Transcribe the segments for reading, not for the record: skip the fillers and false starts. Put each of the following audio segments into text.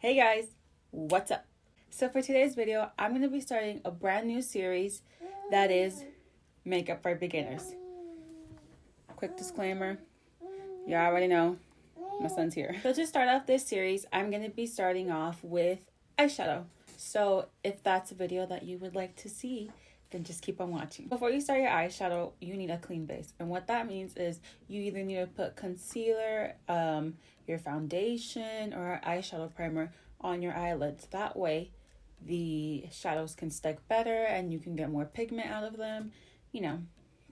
Hey guys, what's up? So for today's video, I'm going to be starting a brand new series that is makeup for beginners. Quick disclaimer, you already know my son's here. So to start off this series, I'm going to be starting off with eyeshadow. So if that's a video that you would like to see, then just keep on watching. Before you start your eyeshadow, you need a clean base. And what that means is you either need to put concealer, your foundation, or eyeshadow primer on your eyelids. That way, the shadows can stick better and you can get more pigment out of them. You know,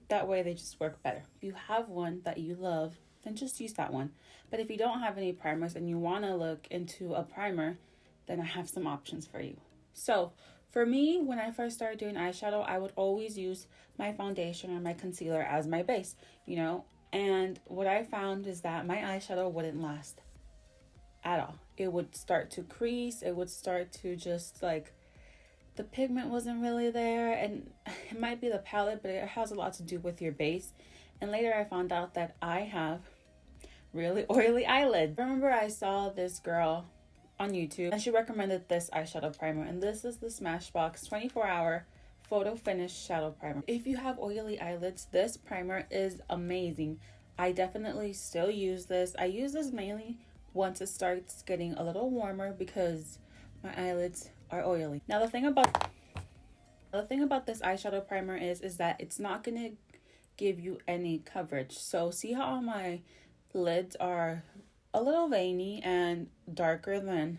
that way they just work better. If you have one that you love, then just use that one. But if you don't have any primers and you want to look into a primer, then I have some options for you. So for me, when I first started doing eyeshadow, I would always use my foundation or my concealer as my base, and what I found is that my eyeshadow wouldn't last at all. It would start to crease, it would start to just like, the pigment wasn't really there, and it might be the palette, but it has a lot to do with your base. And later I found out that I have really oily eyelids. I remember I saw this girl on YouTube and she recommended this eyeshadow primer, and this is the Smashbox 24-hour photo finish shadow primer. If you have oily eyelids, this primer is amazing. I definitely still use this. I use this mainly once it starts getting a little warmer because my eyelids are oily. Now the thing about this eyeshadow primer is that it's not gonna give you any coverage. So see how my lids are a little veiny and darker than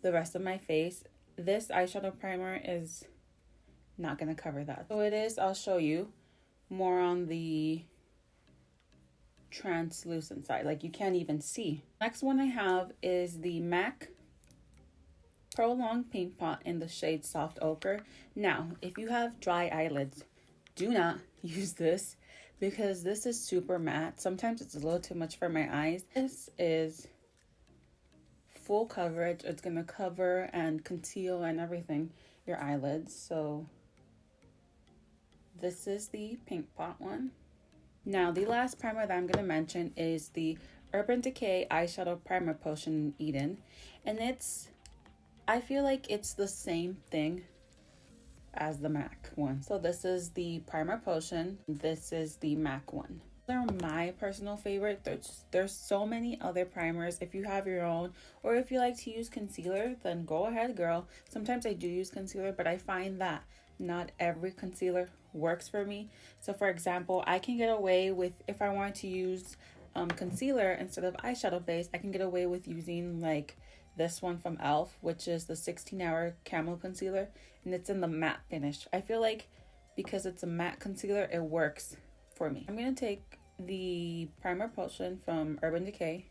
the rest of my face? This eyeshadow primer is not going to cover that. So it is, I'll show you, more on the translucent side, like you can't even see. Next one I have is the MAC Pro Long Paint Pot in the shade Soft Ochre. Now, if you have dry eyelids, do not use this because this is super matte. Sometimes it's a little too much for my eyes. This is full coverage. It's going to cover and conceal and everything your eyelids. So this is the Pink Pot one. Now the last primer that I'm going to mention is the Urban Decay Eyeshadow Primer Potion in Eden. And I feel like it's the same thing as the MAC one. So this is the primer potion, this is the MAC one. They're my personal favorite. There's so many other primers. If you have your own, or if you like to use concealer, then go ahead, girl. Sometimes I do use concealer, but I find that not every concealer works for me. So for example, I can get away with, if I want to use concealer instead of eyeshadow base, I can get away with using like this one from e.l.f., which is the 16-hour Camo Concealer, and it's in the matte finish. I feel like because it's a matte concealer, it works for me. I'm going to take the primer potion from Urban Decay.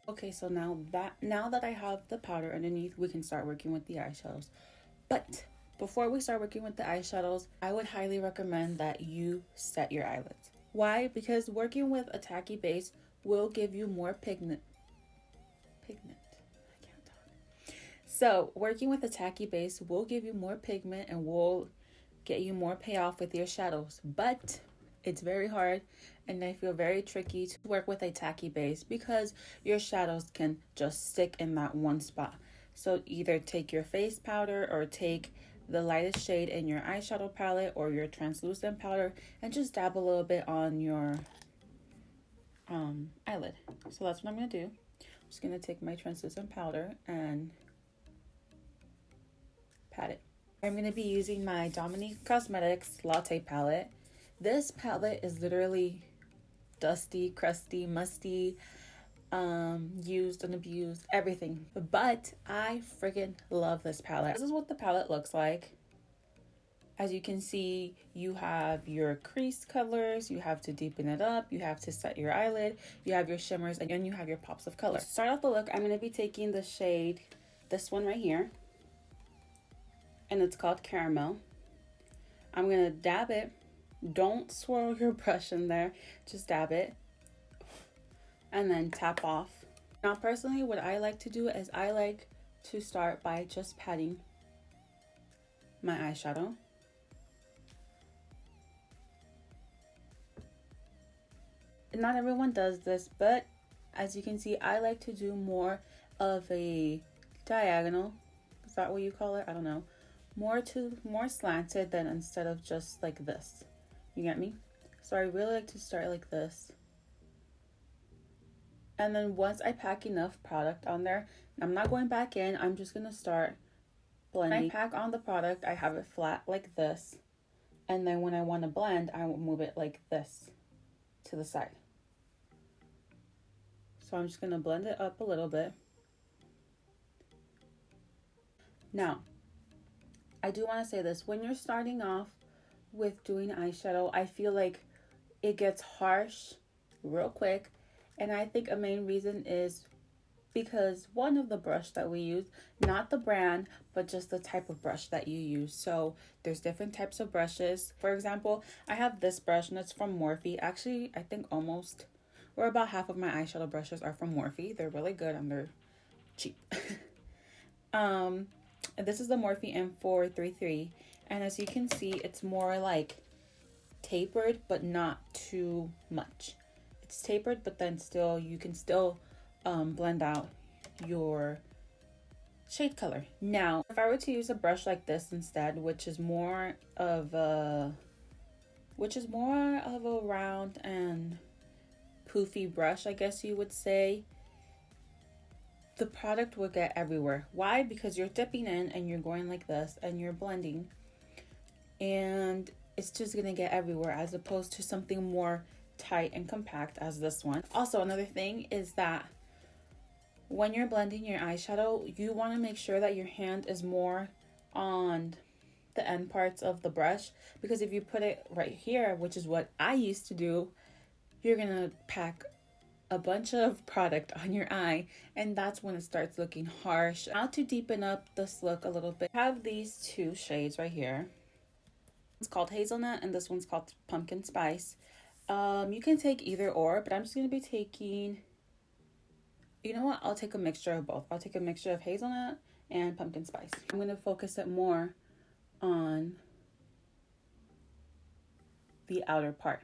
Okay, so now that I have the powder underneath, we can start working with the eyeshadows. But before we start working with the eyeshadows, I would highly recommend that you set your eyelids. Why? Because working with a tacky base will give you more pigment. I can't talk. So working with a tacky base will give you more pigment and will get you more payoff with your shadows. But it's very hard and I feel very tricky to work with a tacky base because your shadows can just stick in that one spot. So either take your face powder or take the lightest shade in your eyeshadow palette or your translucent powder and just dab a little bit on your eyelid. So that's what I'm going to do. I'm just going to take my translucent powder and pat it. I'm going to be using my Dominique Cosmetics Latte palette. This palette is literally dusty, crusty, musty, used and abused, everything. But I freaking love this palette. This is what the palette looks like. As you can see, you have your crease colors, you have to deepen it up, you have to set your eyelid, you have your shimmers, and then you have your pops of color. To start off the look, I'm going to be taking the shade, this one right here, and it's called Caramel. I'm going to dab it. Don't swirl your brush in there, just dab it and then tap off. Now personally, what I like to do is I like to start by just patting my eyeshadow. Not everyone does this, but as you can see, I like to do more of a diagonal. Is that what you call it? I don't know. More slanted than instead of just like this. You get me? So I really like to start like this. And then once I pack enough product on there, I'm not going back in. I'm just going to start blending. When I pack on the product, I have it flat like this. And then when I want to blend, I will move it like this to the side. So I'm just going to blend it up a little bit. Now, I do want to say this. When you're starting off with doing eyeshadow, I feel like it gets harsh real quick. And I think a main reason is because one of the brush that we use, not the brand, but just the type of brush that you use. So there's different types of brushes. For example, I have this brush and it's from Morphe. Actually, I think almost, or about half of my eyeshadow brushes are from Morphe. They're really good and they're cheap. This is the Morphe M433. And as you can see, it's more like tapered, but not too much. It's tapered, but then still, you can still blend out your shade color. Now, if I were to use a brush like this instead, which is more of a round and poofy brush, I guess you would say, the product will get everywhere. Why? Because you're dipping in and you're going like this and you're blending, and it's just gonna get everywhere, as opposed to something more tight and compact as this one. Also, another thing is that when you're blending your eyeshadow, you want to make sure that your hand is more on the end parts of the brush, because if you put it right here, which is what I used to do, you're gonna pack a bunch of product on your eye, and that's when it starts looking harsh. Now, to deepen up this look a little bit, I have these two shades right here. It's called Hazelnut and this one's called Pumpkin Spice. You can take either or, but I'm just going to be taking, you know what, I'll take a mixture of both. I'll take a mixture of hazelnut and pumpkin spice. I'm going to focus it more on the outer part.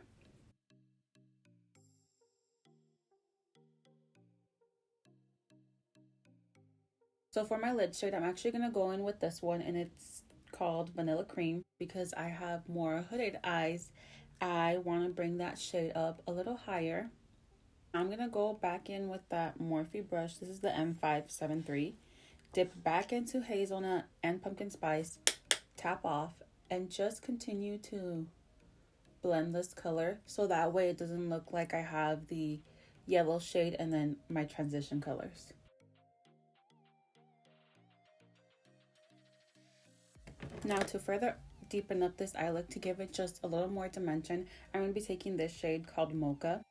So for my lid shade, I'm actually going to go in with this one, and it's called Vanilla Cream. Because I have more hooded eyes, I want to bring that shade up a little higher. I'm going to go back in with that Morphe brush. This is the M573. Dip back into hazelnut and pumpkin spice, tap off, and just continue to blend this color, so that way it doesn't look like I have the yellow shade and then my transition colors. Now, to further deepen up this eye look, to give it just a little more dimension, I'm going to be taking this shade called Mocha.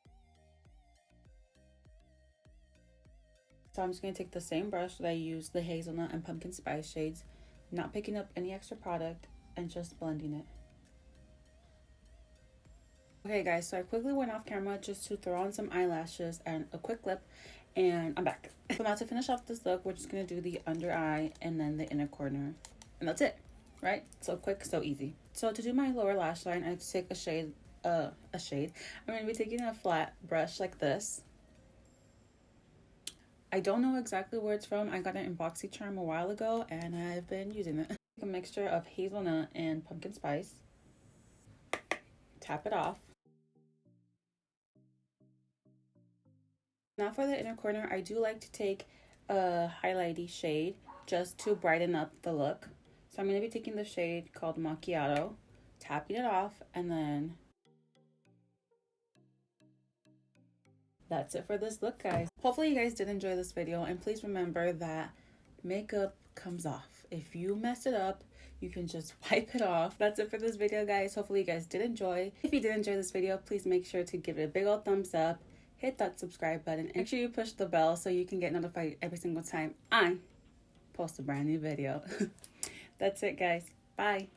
So I'm just going to take the same brush that I used, the hazelnut and pumpkin spice shades, not picking up any extra product, and just blending it. Okay guys, so I quickly went off camera just to throw on some eyelashes and a quick lip, and I'm back. So now, to finish off this look, we're just going to do the under eye and then the inner corner, and that's it. Right? So quick, so easy. So to do my lower lash line, I take a shade. I'm going to be taking a flat brush like this. I don't know exactly where it's from. I got it in BoxyCharm a while ago, and I've been using it. A mixture of hazelnut and pumpkin spice. Tap it off. Now for the inner corner, I do like to take a highlighty shade just to brighten up the look. So I'm going to be taking the shade called Macchiato, tapping it off, and then that's it for this look, guys. Hopefully you guys did enjoy this video, and please remember that makeup comes off. If you mess it up, you can just wipe it off. That's it for this video, guys. Hopefully you guys did enjoy. If you did enjoy this video, please make sure to give it a big old thumbs up, hit that subscribe button, and make sure you push the bell so you can get notified every single time I post a brand new video. That's it, guys. Bye.